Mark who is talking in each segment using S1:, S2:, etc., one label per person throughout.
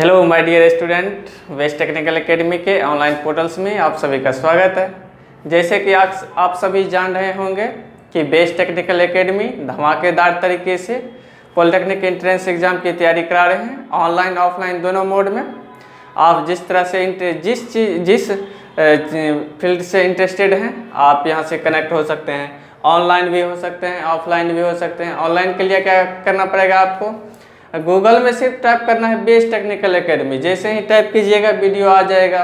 S1: Hello my dear student, West Technical Academy के online portals में आप सभी का स्वागत है। जैसे कि आप सभी जान रहे होंगे कि बेस्ट टेक्निकल एकेडमी धमाकेदार तरीके से पॉलिटेक्निक एंट्रेंस एग्ज़ाम की तैयारी करा रहे हैं, ऑनलाइन ऑफलाइन दोनों मोड में। आप जिस तरह से जिस फील्ड से इंटरेस्टेड हैं आप यहां से कनेक्ट हो सकते हैं। ऑनलाइन भी हो सकते हैं, ऑफलाइन भी हो सकते हैं। ऑनलाइन के लिए क्या करना पड़ेगा आपको, गूगल में सिर्फ टाइप करना है बेस्ट टेक्निकल एकेडमी। जैसे ही टाइप कीजिएगा वीडियो आ जाएगा।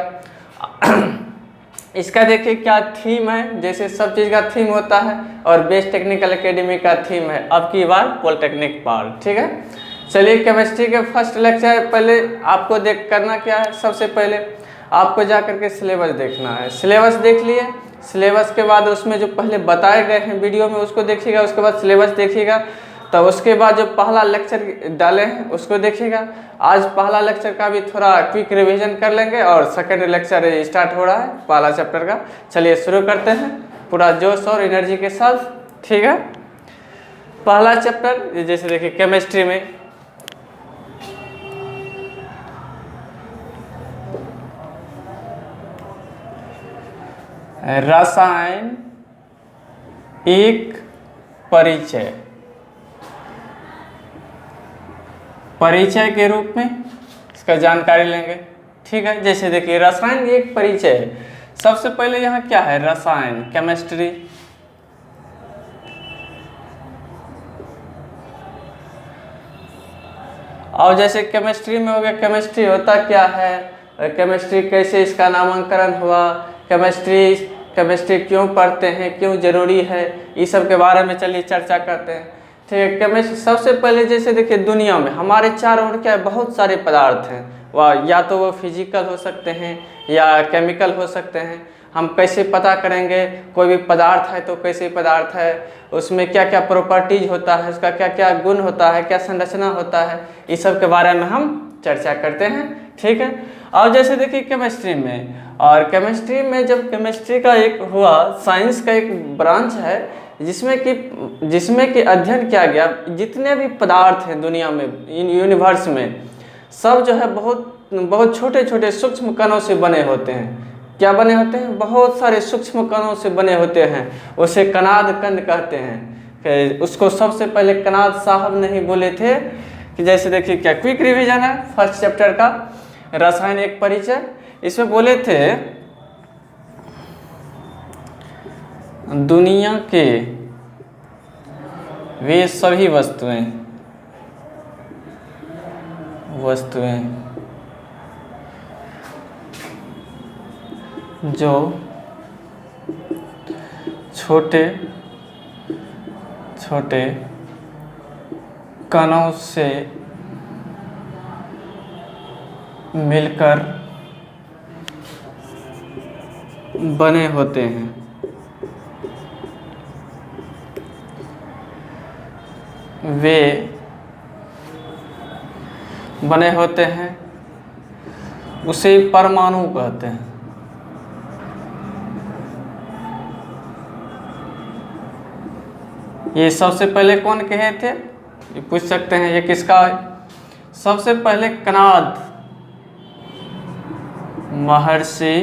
S1: इसका देखिए क्या थीम है, जैसे सब चीज़ का थीम होता है और बेस्ट टेक्निकल एकेडमी का थीम है अब की बार पॉलिटेक्निक पार्ट। ठीक है, चलिए केमिस्ट्री के फर्स्ट लेक्चर पहले आपको करना क्या है। सबसे पहले आपको जा करके सिलेबस देखना है। सिलेबस देख लिए, सिलेबस के बाद उसमें जो पहले बताए गए हैं वीडियो में उसको देखिएगा, उसके बाद सिलेबस देखिएगा। तो उसके बाद जो पहला लेक्चर डाले हैं उसको देखिएगा। आज पहला लेक्चर का भी थोड़ा क्विक रिवीजन कर लेंगे और सेकंड लेक्चर स्टार्ट हो रहा है पहला चैप्टर का। चलिए शुरू करते हैं पूरा जोश और एनर्जी के साथ। ठीक है, पहला चैप्टर जैसे देखिए केमिस्ट्री में रसायन एक परिचय के रूप में इसका जानकारी लेंगे। ठीक है, जैसे देखिए रसायन एक परिचय है। सबसे पहले यहाँ क्या है, रसायन केमिस्ट्री। और जैसे केमिस्ट्री में हो गया, केमिस्ट्री होता क्या है, केमिस्ट्री कैसे इसका नामकरण हुआ, केमिस्ट्री क्यों पढ़ते हैं, क्यों जरूरी है, इस सब के बारे में चलिए चर्चा करते हैं। ठीक है, केमिस्ट्री सबसे पहले जैसे देखिए दुनिया में हमारे चारों ओर क्या है, बहुत सारे पदार्थ हैं। वह या तो वो फिजिकल हो सकते हैं या केमिकल हो सकते हैं। हम कैसे पता करेंगे कोई भी पदार्थ है तो कैसे पदार्थ है, उसमें क्या क्या प्रॉपर्टीज होता है, उसका क्या क्या गुण होता है, क्या संरचना होता है, इस सब के बारे में हम चर्चा करते हैं। ठीक है, और जैसे देखिए केमिस्ट्री में, और केमिस्ट्री में जब केमिस्ट्री का एक हुआ साइंस का एक ब्रांच है जिसमें कि अध्ययन किया गया जितने भी पदार्थ हैं दुनिया में, इन यूनिवर्स में, सब जो है बहुत छोटे छोटे सूक्ष्म कणों से बने होते हैं। क्या बने होते हैं, बहुत सारे सूक्ष्म कणों से बने होते हैं। उसे कणाद कण कहते हैं। कि उसको सबसे पहले कणाद साहब नहीं बोले थे। कि जैसे देखिए क्या क्विक रिवीजन है फर्स्ट चैप्टर का, रसायन एक परिचय। इसमें बोले थे दुनिया के वे सभी वस्तुएं जो छोटे छोटे कणों से मिलकर बने होते हैं, वे बने होते हैं, उसे परमाणु कहते हैं। ये सबसे पहले कौन कहे थे, ये पूछ सकते हैं, ये किसका है। सबसे पहले कणाद, महर्षि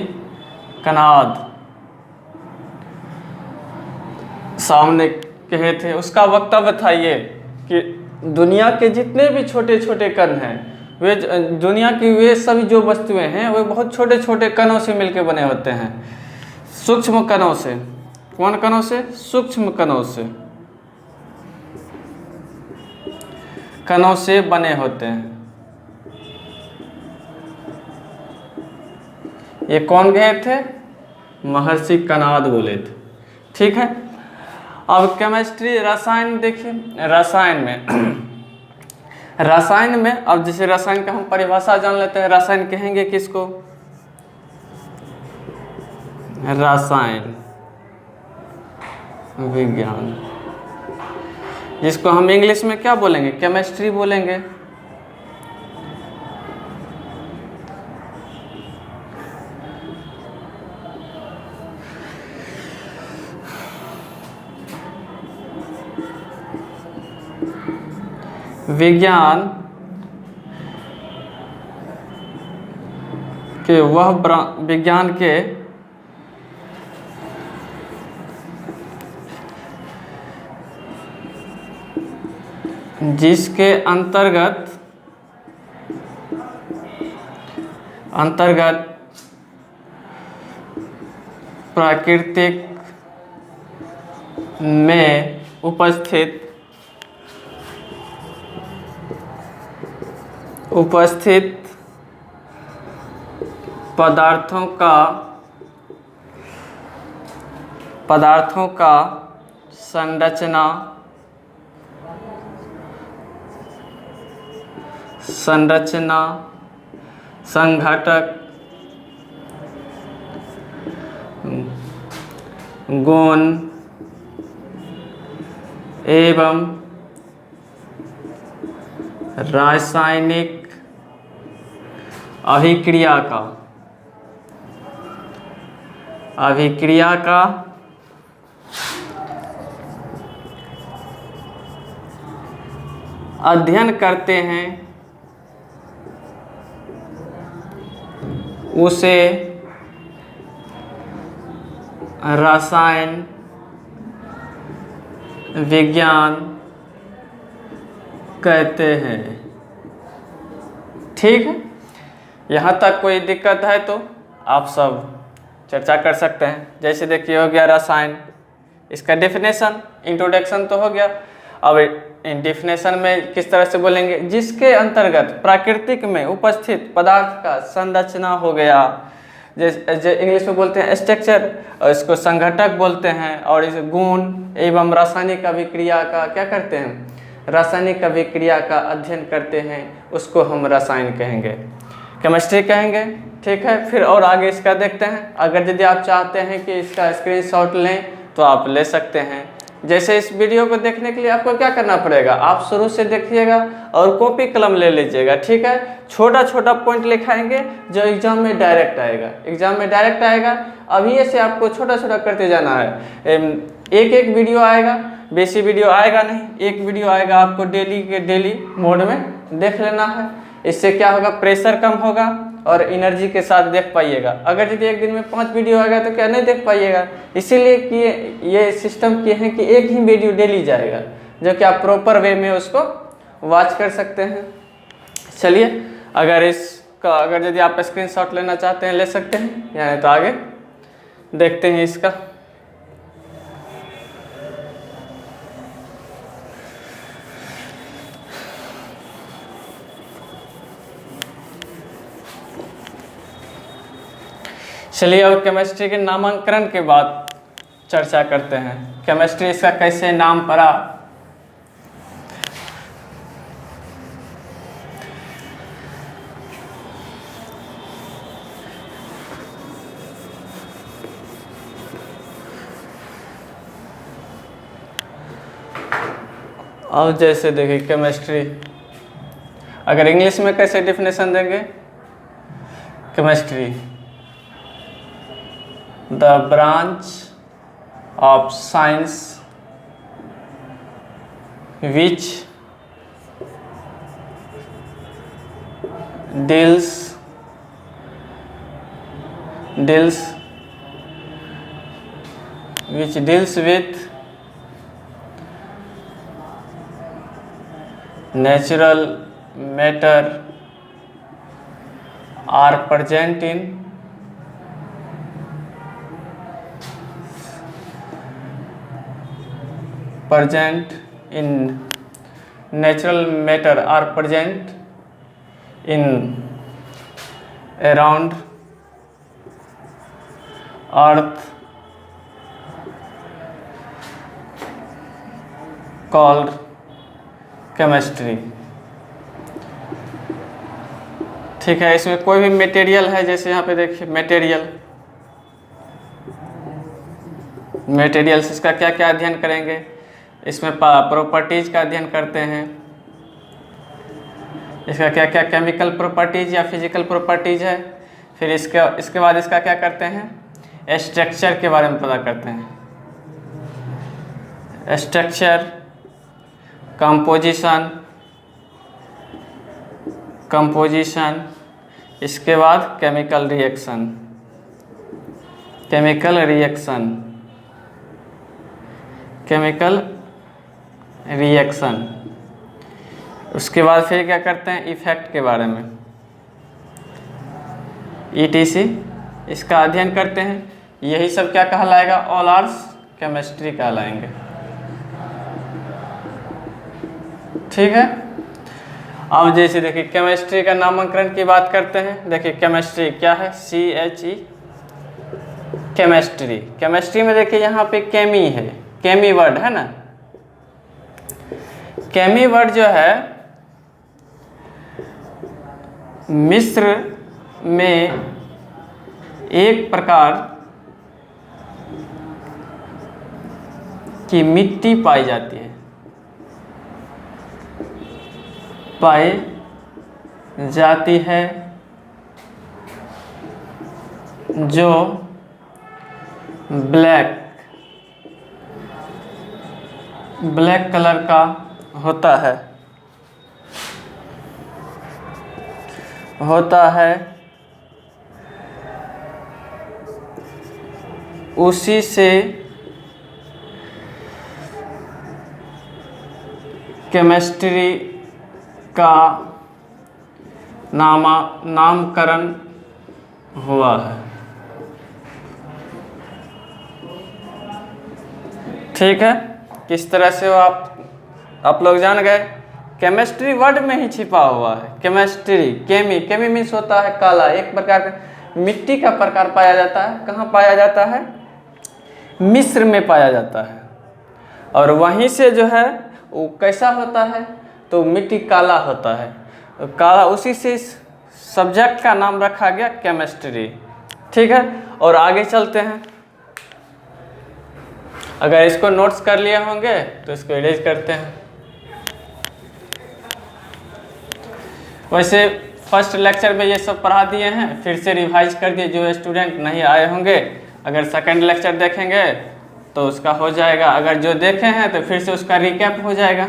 S1: कणाद सामने कहे थे। उसका वक्तव्य था ये कि दुनिया के जितने भी छोटे छोटे कण हैं, वे दुनिया की वे सभी जो वस्तुएं हैं वे बहुत छोटे छोटे कणों से मिलकर बने होते हैं, सूक्ष्म कणों से। कौन कणों से, सूक्ष्म कणों से बने होते हैं। ये कौन गए थे, महर्षि कणाद बोले थे। ठीक है, अब केमिस्ट्री रसायन देखिए, रसायन में अब जैसे रसायन का हम परिभाषा जान लेते हैं। रसायन कहेंगे किसको, रसायन विज्ञान, जिसको हम इंग्लिश में क्या बोलेंगे, केमिस्ट्री बोलेंगे। विज्ञान कि वह विज्ञान के जिसके अंतर्गत प्राकृतिक में उपस्थित पदार्थों का संरचना संघटक गुण एवं रासायनिक अभिक्रिया का अध्ययन करते हैं, उसे रसायन विज्ञान कहते हैं। ठीक है, यहाँ तक कोई दिक्कत है तो आप सब चर्चा कर सकते हैं। जैसे देखिए हो गया रसायन, इसका डेफिनेशन, इंट्रोडक्शन तो हो गया। अब इन डेफिनेशन में किस तरह से बोलेंगे, जिसके अंतर्गत प्राकृतिक में उपस्थित पदार्थ का संरचना हो गया, जैसे इंग्लिश में बोलते हैं स्ट्रक्चर, और इसको संघटक बोलते हैं। और इस गुण एवं रासायनिक अभिक्रिया का क्या करते हैं, रासायनिक अभिक्रिया का अध्ययन करते हैं, उसको हम रसायन कहेंगे, केमिस्ट्री कहेंगे। ठीक है, फिर और आगे इसका देखते हैं। अगर यदि आप चाहते हैं कि इसका स्क्रीनशॉट लें तो आप ले सकते हैं। जैसे इस वीडियो को देखने के लिए आपको क्या करना पड़ेगा, आप शुरू से देखिएगा और कॉपी कलम ले लीजिएगा। ठीक है, छोटा छोटा पॉइंट लिखाएंगे जो एग्जाम में डायरेक्ट आएगा। अभी से आपको छोटा छोटा करते जाना है। एक वीडियो आएगा, बेसी वीडियो आएगा नहीं, एक वीडियो आएगा, आपको डेली के डेली मोड में देख लेना है। इससे क्या होगा, प्रेशर कम होगा और एनर्जी के साथ देख पाइएगा। अगर यदि एक दिन में 5 वीडियो आ गया तो क्या नहीं देख पाइएगा। इसीलिए कि ये सिस्टम किए हैं कि एक ही वीडियो डेली जाएगा, जो कि आप प्रॉपर वे में उसको वॉच कर सकते हैं। चलिए, अगर यदि आप स्क्रीनशॉट लेना चाहते हैं ले सकते हैं, यानी तो आगे देखते हैं इसका। चलिए, अब केमिस्ट्री के नामांकन के बाद चर्चा करते हैं। केमिस्ट्री इसका कैसे नाम पड़ा। अब जैसे देखिए केमिस्ट्री, अगर इंग्लिश में कैसे डेफिनेशन देंगे, chemistry the branch of science which deals with natural matter are present in natural matter are present in around earth called chemistry। ठीक है, इसमें कोई भी मटेरियल है, जैसे यहाँ पे देखिए मटेरियल्स, इसका क्या क्या अध्ययन करेंगे। इसमें प्रॉपर्टीज का अध्ययन करते हैं, इसका क्या क्या केमिकल प्रॉपर्टीज या फिजिकल प्रॉपर्टीज है। फिर इसके बाद इसका क्या करते हैं, स्ट्रक्चर के बारे में पता करते हैं। स्ट्रक्चर, कंपोजिशन इसके बाद chemical reaction, chemical reaction, chemical reaction. उसके बाद फिर क्या करते हैं, इफेक्ट के बारे में, ETC, इसका अध्ययन करते हैं। यही सब क्या कहलाएगा, ऑल आर्ट्स केमिस्ट्री कहलाएंगे। ठीक है। अब जैसे देखिए केमिस्ट्री का नामकरण की बात करते हैं। देखिए केमिस्ट्री क्या है, CHE, केमिस्ट्री। केमिस्ट्री में देखिए यहाँ पे केमी है, केमी वर्ड है ना। केमी वर्ड जो है मिस्र में एक प्रकार की मिट्टी पाई जाती है, पाई जाती है जो ब्लैक कलर का होता है, उसी से केमिस्ट्री का नामकरण हुआ है। ठीक है। किस तरह से वो आप लोग जान गए। केमिस्ट्री वर्ड में ही छिपा हुआ है। केमिस्ट्री, केमी मीन्स होता है काला, एक प्रकार का मिट्टी का प्रकार पाया जाता है। कहाँ पाया जाता है, मिस्र में पाया जाता है। और वहीं से जो है वो कैसा होता है, तो मिट्टी काला होता है, काला, उसी से सब्जेक्ट का नाम रखा गया केमिस्ट्री। ठीक है। और आगे चलते हैं। अगर इसको नोट्स कर लिए होंगे तो इसको इरेज करते हैं। वैसे फर्स्ट लेक्चर में ये सब पढ़ा दिए हैं, फिर से रिवाइज कर दिए जो स्टूडेंट नहीं आए होंगे। अगर सेकंड लेक्चर देखेंगे तो उसका हो जाएगा, अगर जो देखे हैं तो फिर से उसका रिकैप हो जाएगा।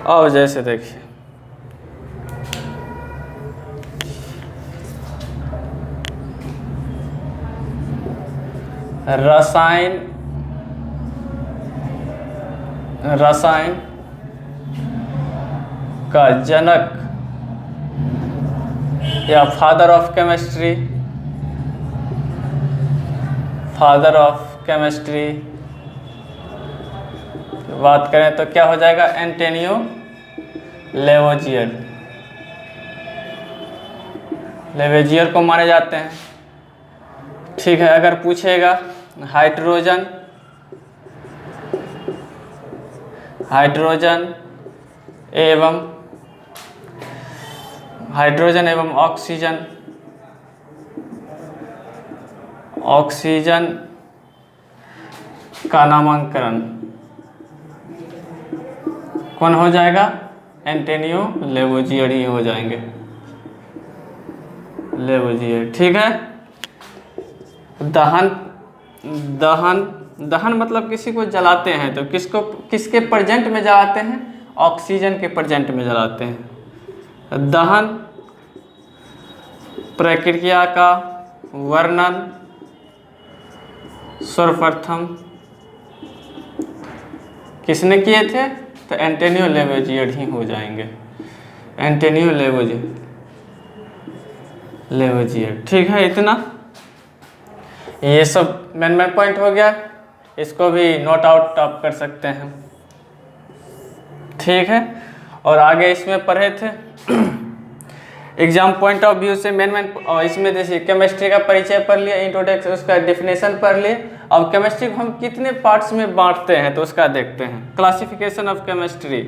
S1: अब जैसे देखिए रसायन का जनक या फादर ऑफ केमिस्ट्री बात करें तो क्या हो जाएगा, एंटोनियो लेवेजियर को माने जाते हैं। ठीक है। अगर पूछेगा हाइड्रोजन एवं ऑक्सीजन का नामकरण कौन हो जाएगा, एंटोनियो लेवोजियर ही हो जाएंगे, लेवोजियर। ठीक है। दहन मतलब किसी को जलाते हैं, तो किसके प्रेजेंट में जलाते हैं, ऑक्सीजन के प्रेजेंट में जलाते हैं। दहन प्रक्रिया का वर्णन सर्वप्रथम किसने किए थे, तो एंटोनियो लेवोजियर ही हो जाएंगे, एंटोनियो लेवोजियर। ठीक है। इतना ये सब मेन पॉइंट हो गया। इसको भी नोट आउट आप कर सकते हैं। ठीक है। और आगे इसमें पढ़े थे एग्जाम पॉइंट ऑफ व्यू से मेन और इसमें जैसे केमिस्ट्री का परिचय पढ़ लिया, इंट्रोडक्शन, उसका डेफिनेशन पढ़ लिए। अब केमिस्ट्री को हम कितने पार्ट्स में बांटते हैं तो उसका देखते हैं। Classification of chemistry,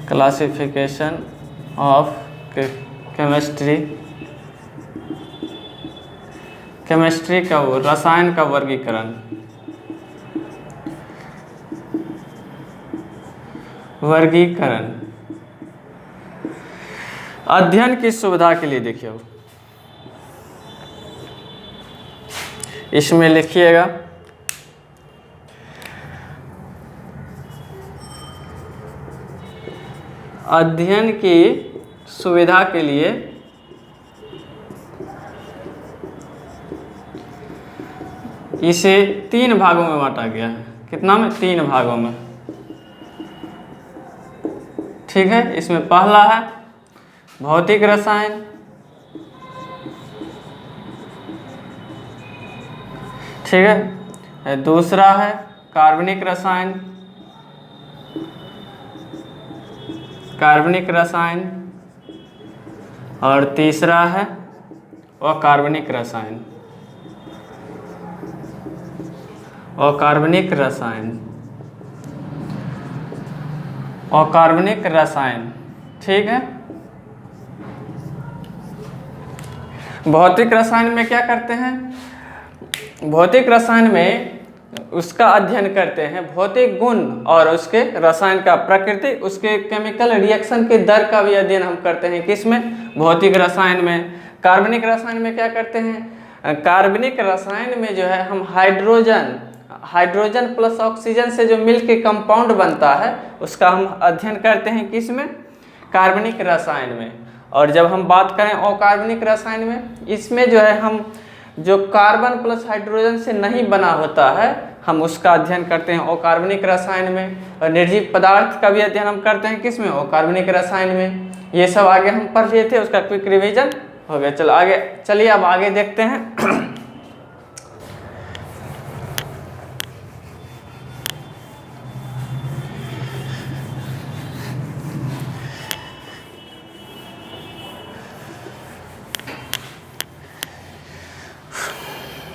S1: classification of chemistry का रसायन का वर्गीकरण, अध्ययन की सुविधा के लिए देखिए इसमें लिखिएगा अध्ययन की सुविधा के लिए इसे 3 भागों में बांटा गया है। कितना में? 3 भागों में। ठीक है, इसमें पहला है भौतिक रसायन, ठीक है, दूसरा है कार्बनिक रसायन, और तीसरा है अकार्बनिक रसायन। अकार्बनिक रसायन, ठीक है। भौतिक रसायन में क्या करते हैं? भौतिक रसायन में उसका अध्ययन करते हैं भौतिक गुण और उसके रसायन का प्रकृति, उसके केमिकल रिएक्शन के दर का भी अध्ययन हम करते हैं। किसमें? भौतिक रसायन में। कार्बनिक रसायन में क्या करते हैं? कार्बनिक रसायन में जो है हम हाइड्रोजन प्लस ऑक्सीजन से जो मिल के कंपाउंड बनता है उसका हम अध्ययन करते हैं। किसमें? कार्बनिक रसायन में। और जब हम बात करें अकार्बनिक रसायन में, इसमें जो है हम जो कार्बन प्लस हाइड्रोजन से नहीं बना होता है हम उसका अध्ययन करते हैं अकार्बनिक रसायन में। और निर्जीव पदार्थ का भी अध्ययन हम करते हैं। किसमें? अकार्बनिक रसायन में। ये सब आगे हम पढ़ लिए थे, उसका क्विक रिवीजन हो गया। चलो आगे चलिए, अब आगे देखते हैं।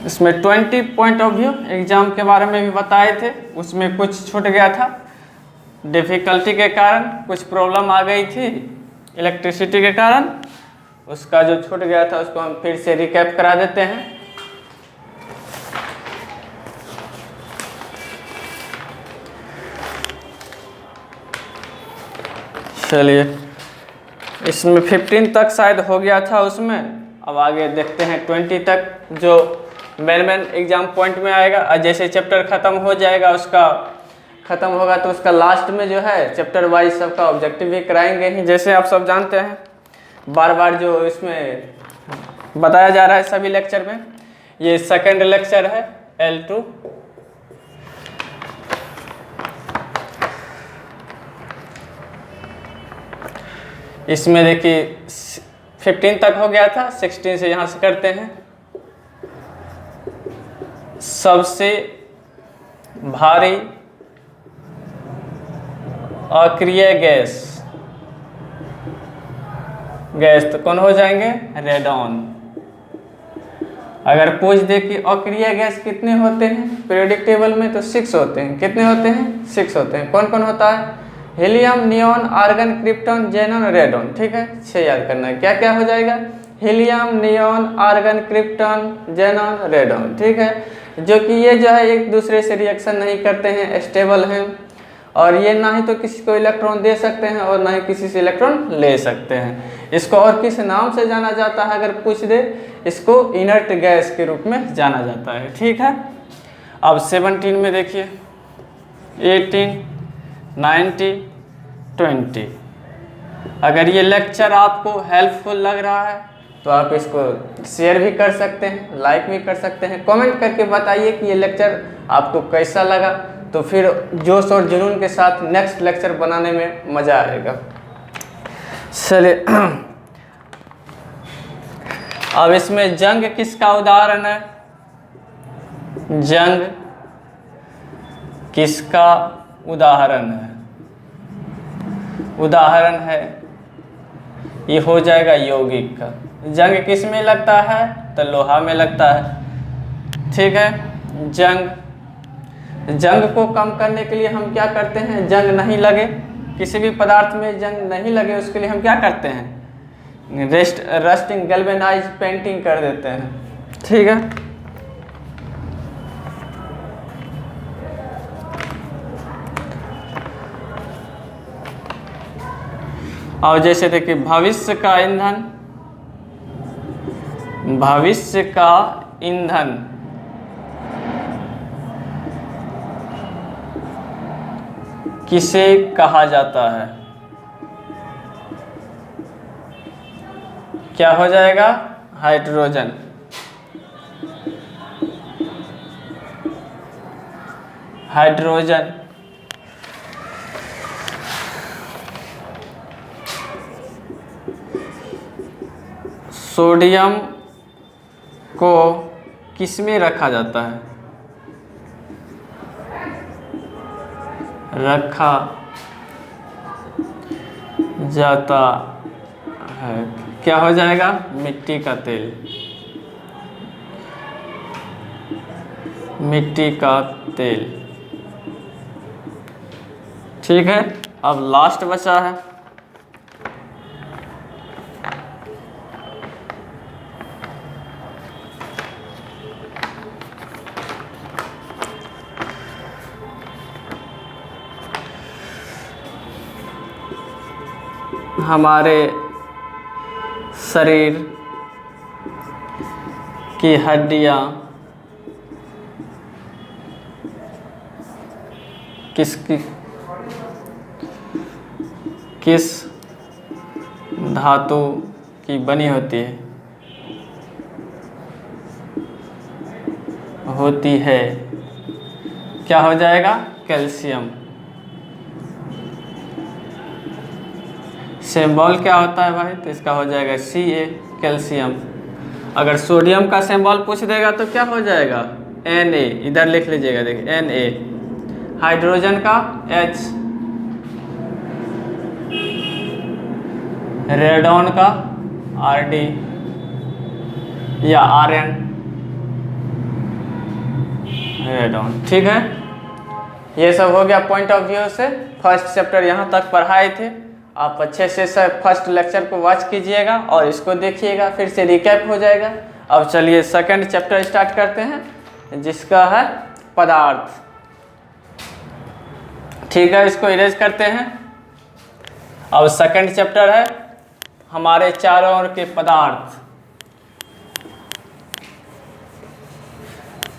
S1: इसमें 20 पॉइंट ऑफ व्यू एग्जाम के बारे में भी बताए थे, उसमें कुछ छूट गया था डिफ़िकल्टी के कारण, कुछ प्रॉब्लम आ गई थी इलेक्ट्रिसिटी के कारण, उसका जो छूट गया था उसको हम फिर से रिकैप करा देते हैं। चलिए, इसमें 15 तक शायद हो गया था उसमें, अब आगे देखते हैं 20 तक जो मेन एग्जाम पॉइंट में आएगा। और जैसे चैप्टर ख़त्म हो जाएगा, उसका ख़त्म होगा तो उसका लास्ट में जो है चैप्टर वाइज सबका ऑब्जेक्टिव भी कराएंगे ही। जैसे आप सब जानते हैं, बार बार जो इसमें बताया जा रहा है सभी लेक्चर में, ये सेकंड लेक्चर है L2। इसमें देखिए 15 तक हो गया था, 16 से यहाँ से करते हैं। सबसे भारी अक्रिय गैस तो कौन हो जाएंगे? रेडॉन। अगर पूछ दे कि अक्रिय गैस कितने होते हैं पीरियोडिक टेबल में, तो 6 होते हैं। कितने होते हैं? 6 होते हैं। कौन कौन होता है? Helium, neon, argon, krypton, xenon, radon. ठीक है, 6 याद करना है। क्या क्या हो जाएगा? Helium, neon, argon, krypton, xenon, radon. ठीक है, जो कि ये जो है एक दूसरे से रिएक्शन नहीं करते हैं, स्टेबल हैं, और ये ना ही तो किसी को इलेक्ट्रॉन दे सकते हैं और ना ही किसी से इलेक्ट्रॉन ले सकते हैं। इसको और किस नाम से जाना जाता है अगर पूछ दे? इसको इनर्ट गैस के रूप में जाना जाता है। ठीक है, अब 17 में देखिए 18, 19, 20। अगर ये लेक्चर आपको हेल्पफुल लग रहा है तो आप इसको शेयर भी कर सकते हैं, लाइक भी कर सकते हैं। कमेंट करके बताइए कि ये लेक्चर आपको कैसा लगा, तो फिर जोश और जुनून के साथ नेक्स्ट लेक्चर बनाने में मज़ा आएगा। चलिए, अब इसमें जंग किसका उदाहरण है? जंग किसका उदाहरण है? उदाहरण है, ये हो जाएगा यौगिक का। जंग किस में लगता है? तो लोहा में लगता है। ठीक है, जंग को कम करने के लिए हम क्या करते हैं? जंग नहीं लगे, किसी भी पदार्थ में जंग नहीं लगे, उसके लिए हम क्या करते हैं? रस्टिंग, गैल्वेनाइज, पेंटिंग कर देते हैं। ठीक है, और जैसे देखिए भविष्य का ईंधन किसे कहा जाता है? क्या हो जाएगा? हाइड्रोजन। हाइड्रोजन। सोडियम को किसमें रखा जाता है? रखा जाता है, क्या हो जाएगा? मिट्टी का तेल। मिट्टी का तेल। ठीक है, अब लास्ट बचा है। हमारे शरीर की हड्डियाँ किस धातु की बनी होती है? क्या हो जाएगा? कैल्शियम। सिंबल क्या होता है भाई? तो इसका हो जाएगा Ca, कैल्शियम। अगर सोडियम का सिंबल पूछ देगा तो क्या हो जाएगा? Na। इधर लिख लीजिएगा, देखिए Na। हाइड्रोजन का H। रेडॉन का Rd या Rn। रेडॉन। ठीक है, ये सब हो गया पॉइंट ऑफ व्यू से। फर्स्ट चैप्टर यहाँ तक पढ़ाए थे। आप अच्छे से सर फर्स्ट लेक्चर को वॉच कीजिएगा और इसको देखिएगा, फिर से रिकैप हो जाएगा। अब चलिए सेकंड चैप्टर स्टार्ट करते हैं, जिसका है पदार्थ। ठीक है, इसको इरेज करते हैं। अब सेकंड चैप्टर है हमारे चारों ओर के पदार्थ।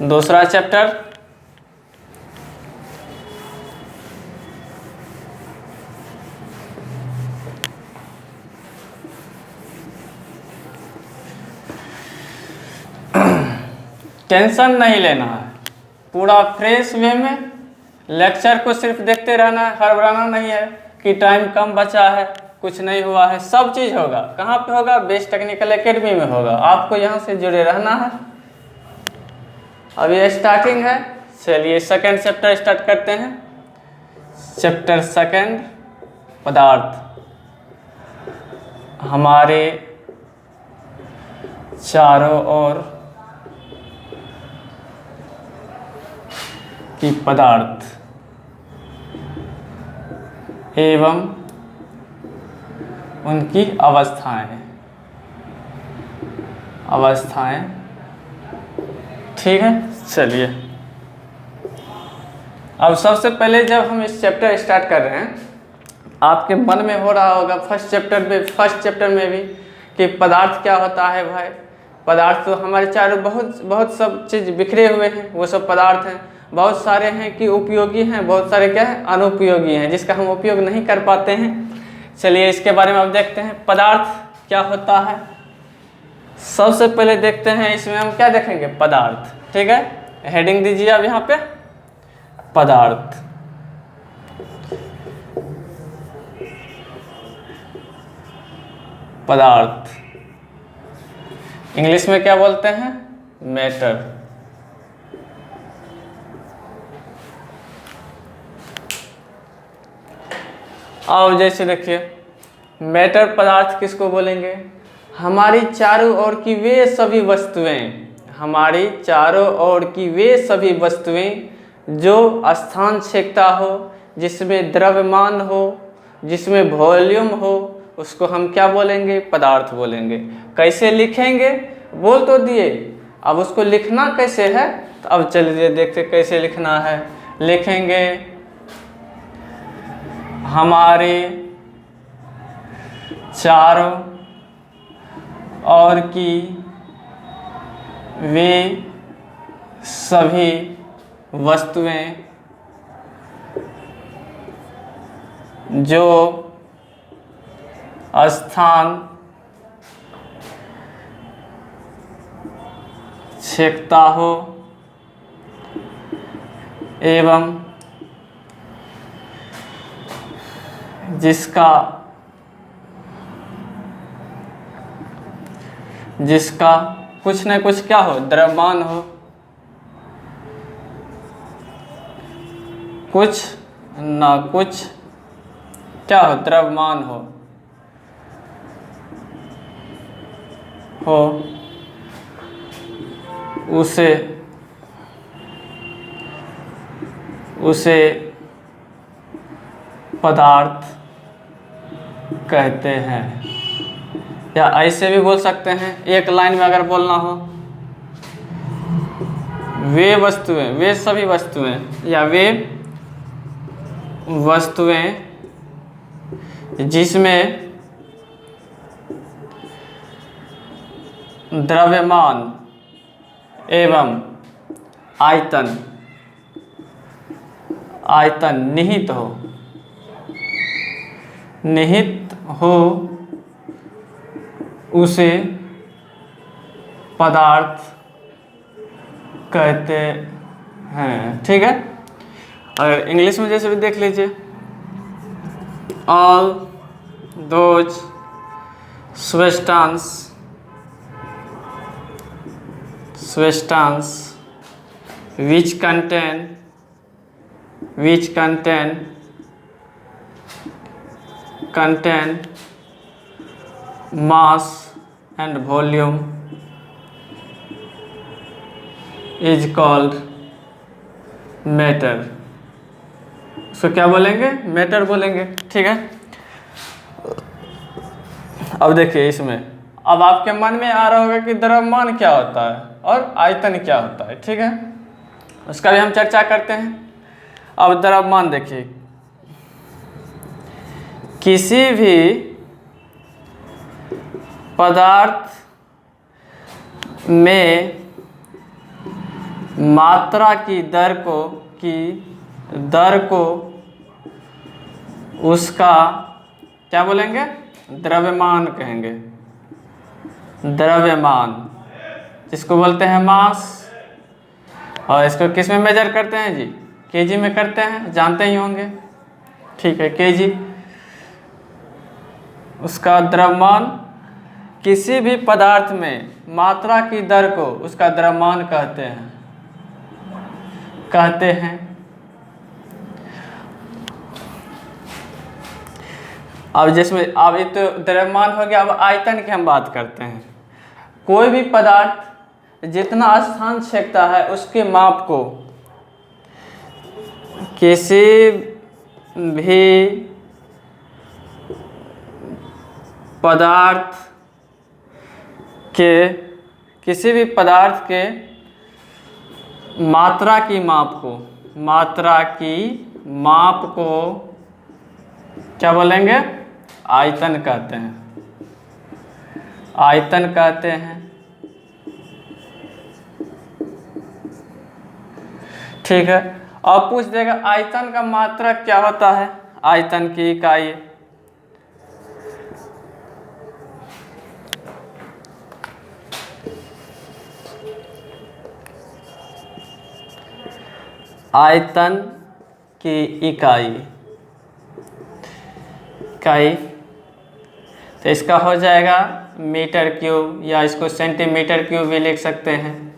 S1: दूसरा चैप्टर टेंशन नहीं लेना है, पूरा फ्रेश वे में लेक्चर को सिर्फ देखते रहना है, हड़बड़ाना नहीं है कि टाइम कम बचा है, कुछ नहीं हुआ है। सब चीज़ होगा। कहाँ पे होगा? बेस्ट टेक्निकल एकेडमी में होगा। आपको यहाँ से जुड़े रहना है। अभी स्टार्टिंग है। चलिए सेकंड चैप्टर स्टार्ट करते हैं। चैप्टर सेकंड, पदार्थ। हमारे चारों ओर की पदार्थ एवं उनकी अवस्थाएं। ठीक है, चलिए अब सबसे पहले जब हम इस चैप्टर स्टार्ट कर रहे हैं, आपके मन में हो रहा होगा फर्स्ट चैप्टर में भी कि पदार्थ क्या होता है भाई। पदार्थ तो हमारे चारों बहुत सब चीज़ बिखरे हुए हैं, वो सब पदार्थ हैं। बहुत सारे हैं कि उपयोगी हैं, बहुत सारे क्या है? अनुपयोगी हैं, जिसका हम उपयोग नहीं कर पाते हैं। चलिए इसके बारे में अब देखते हैं पदार्थ क्या होता है। सबसे पहले देखते हैं इसमें हम क्या देखेंगे? पदार्थ। ठीक है, हेडिंग दीजिए अब यहाँ पे, पदार्थ। पदार्थ इंग्लिश में क्या बोलते हैं? मैटर। और जैसे देखिए, मैटर पदार्थ किसको बोलेंगे? हमारी चारों ओर की वे सभी वस्तुएं, हमारी चारों ओर की वे सभी वस्तुएं जो स्थान छेदता हो, जिसमें द्रव्यमान हो, जिसमें वॉल्यूम हो, उसको हम क्या बोलेंगे? पदार्थ बोलेंगे। कैसे लिखेंगे? बोल तो दिए, अब उसको लिखना कैसे है? तो अब चलिए देखते कैसे लिखना है। लिखेंगे हमारे चारों ओर की वे सभी वस्तुएं जो स्थान छेकता हो एवं जिसका कुछ न कुछ क्या हो, द्रव्यमान हो, कुछ न कुछ क्या हो, द्रव्यमान हो उसे पदार्थ कहते हैं। या ऐसे भी बोल सकते हैं, एक लाइन में अगर बोलना हो, वे वस्तुएं, वे सभी वस्तुएं, या वे वस्तुएं जिसमें द्रव्यमान एवं आयतन निहित हो उसे पदार्थ कहते हैं। ठीक है, अगर इंग्लिश में जैसे भी देख लीजिए, all those substance which contain mass and volume is called matter। उसको क्या बोलेंगे, मैटर बोलेंगे। ठीक है, अब देखिए इसमें, अब आपके मन में आ रहा होगा कि द्रव्यमान क्या होता है और आयतन क्या होता है। ठीक है, उसका भी हम चर्चा करते हैं। अब द्रव्यमान देखिए, किसी भी पदार्थ में मात्रा की दर को उसका क्या बोलेंगे, द्रव्यमान कहेंगे। द्रव्यमान जिसको बोलते हैं मास, और इसको किस में मेजर करते हैं जी, केजी में करते हैं, जानते ही होंगे। ठीक है, केजी, उसका द्रव्यमान, किसी भी पदार्थ में मात्रा की दर को उसका द्रव्यमान कहते हैं। अब जिसमें, अब ये तो द्रव्यमान हो गया, अब आयतन की हम बात करते हैं। कोई भी पदार्थ जितना स्थान छेकता है उसके माप को किसी भी पदार्थ के मात्रा की माप को क्या बोलेंगे, आयतन कहते हैं। ठीक है, अब पूछ देगा आयतन का मात्रक क्या होता है, आयतन की इकाई। आयतन की इकाई तो इसका हो जाएगा मीटर क्यूब, या इसको सेंटीमीटर क्यूब भी लिख सकते हैं।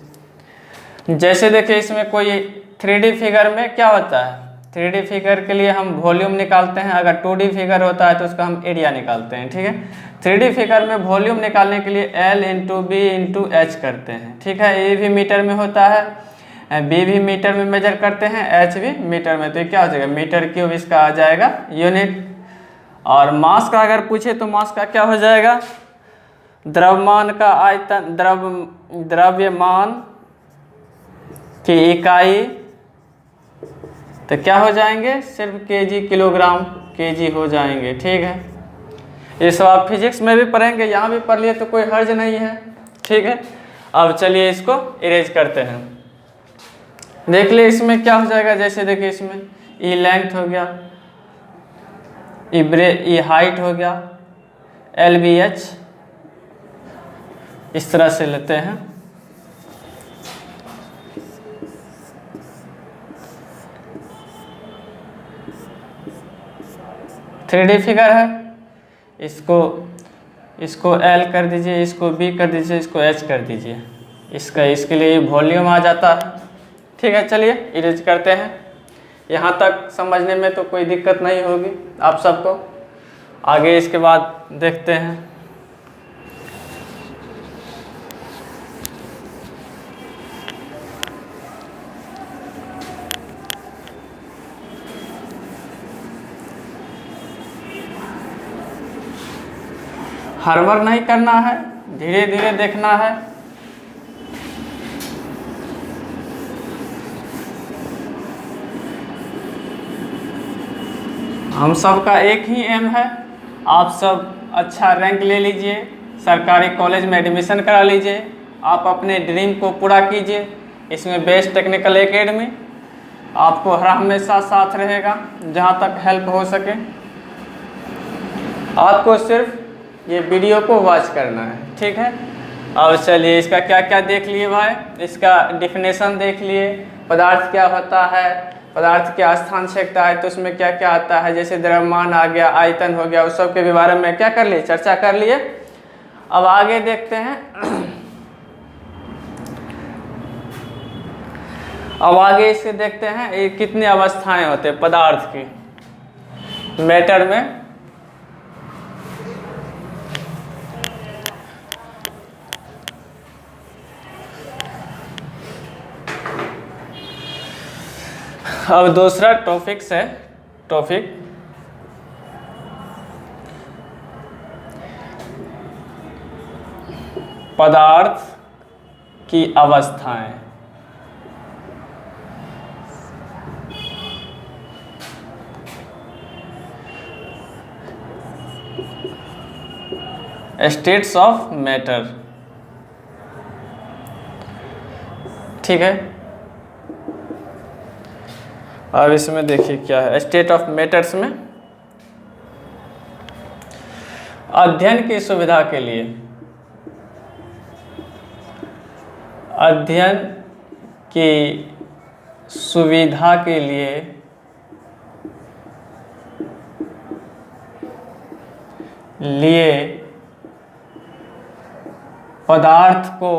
S1: जैसे देखिए इसमें कोई 3D फिगर में क्या होता है, 3D फिगर के लिए हम वॉल्यूम निकालते हैं, अगर 2D फिगर होता है तो उसका हम एरिया निकालते हैं। ठीक है, 3D फिगर में वॉल्यूम निकालने के लिए L × B × H करते हैं। ठीक है, ए भी मीटर में होता है, बी भी मीटर में मेजर करते हैं, H भी मीटर में, तो ये क्या हो जाएगा, मीटर क्यूब इसका आ जाएगा यूनिट। और मास का अगर पूछे तो मास का क्या हो जाएगा, द्रव्यमान का आयतन, द्रव्यमान की इकाई तो क्या हो जाएंगे, सिर्फ केजी, किलोग्राम, केजी हो जाएंगे। ठीक है, ये सब आप फिजिक्स में भी पढ़ेंगे, यहाँ भी पढ़ लिए तो कोई हर्ज नहीं है। ठीक है, अब चलिए इसको इरेज करते हैं। देख लिए इसमें क्या हो जाएगा, जैसे देखिए इसमें ई लेंथ हो गया, ये हाइट हो गया, LBH इस तरह से लेते हैं। थ्री डी फिगर है, इसको L कर दीजिए, इसको B कर दीजिए, इसको H कर दीजिए। इसके लिए वॉल्यूम आ जाता है। ठीक है, चलिए इरेज करते हैं। यहाँ तक समझने में तो कोई दिक्कत नहीं होगी आप सबको। आगे इसके बाद देखते हैं। हड़बड़ नहीं करना है, धीरे धीरे देखना है। हम सब का एक ही एम है, आप सब अच्छा रैंक ले लीजिए, सरकारी कॉलेज में एडमिशन करा लीजिए, आप अपने ड्रीम को पूरा कीजिए। इसमें बेस्ट टेक्निकल एकेडमी आपको हर हमेशा साथ रहेगा, जहाँ तक हेल्प हो सके। आपको सिर्फ ये वीडियो को वॉच करना है, ठीक है। अब चलिए इसका क्या क्या देख लिए भाई, इसका डिफिनेशन देख लिए, पदार्थ क्या होता है, पदार्थ क्या स्थान छेकता है तो उसमें क्या क्या आता है, जैसे द्रव्यमान आ गया, आयतन हो गया, उस सब के बारे में क्या कर लिए, चर्चा कर लिए। अब आगे देखते हैं। अब आगे इसे देखते हैं, ये कितनी अवस्थाएं होते हैं पदार्थ की मैटर में। अब दूसरा टॉपिक पदार्थ की अवस्थाएं। स्टेट्स ऑफ मैटर, ठीक है। अब इसमें देखिए क्या है, स्टेट ऑफ मैटर्स में अध्ययन की सुविधा के लिए, अध्ययन की सुविधा के लिए पदार्थ को